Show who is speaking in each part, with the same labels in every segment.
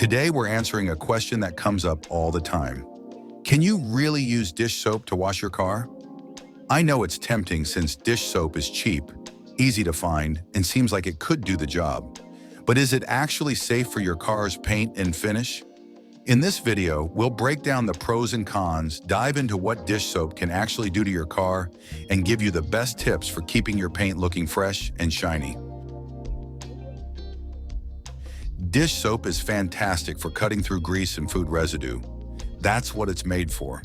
Speaker 1: Today, we're answering a question that comes up all the time. Can you really use dish soap to wash your car? I know it's tempting since dish soap is cheap, easy to find, and seems like it could do the job. But is it actually safe for your car's paint and finish? In this video, we'll break down the pros and cons, dive into what dish soap can actually do to your car, and give you the best tips for keeping your paint looking fresh and shiny. Dish soap is fantastic for cutting through grease and food residue. That's what it's made for.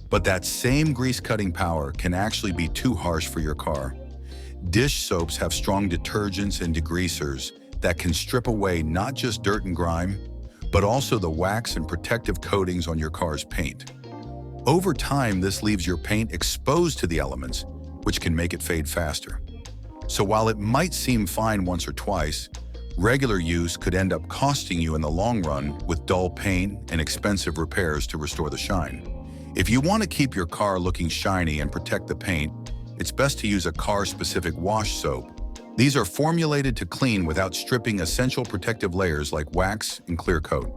Speaker 1: But that same grease-cutting power can actually be too harsh for your car. Dish soaps have strong detergents and degreasers that can strip away not just dirt and grime, but also the wax and protective coatings on your car's paint. Over time, this leaves your paint exposed to the elements, which can make it fade faster. So while it might seem fine once or twice, regular use could end up costing you in the long run with dull paint and expensive repairs to restore the shine. If you want to keep your car looking shiny and protect the paint, it's best to use a car-specific wash soap. These are formulated to clean without stripping essential protective layers like wax and clear coat.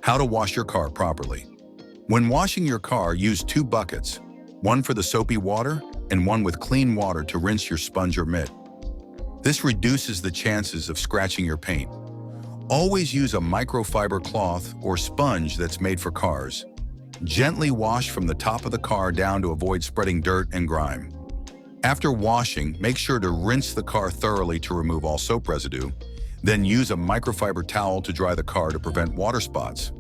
Speaker 1: How to wash your car properly. When washing your car, use 2 buckets, one for the soapy water and one with clean water to rinse your sponge or mitt. This reduces the chances of scratching your paint. Always use a microfiber cloth or sponge that's made for cars. Gently wash from the top of the car down to avoid spreading dirt and grime. After washing, make sure to rinse the car thoroughly to remove all soap residue. Then use a microfiber towel to dry the car to prevent water spots.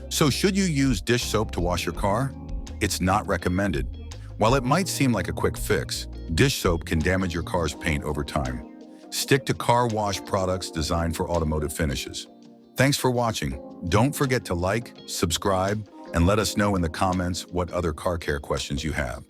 Speaker 1: So should you use dish soap to wash your car? It's not recommended. While it might seem like a quick fix, dish soap can damage your car's paint over time. Stick to car wash products designed for automotive finishes. Thanks for watching. Don't forget to like, subscribe, and let us know in the comments what other car care questions you have.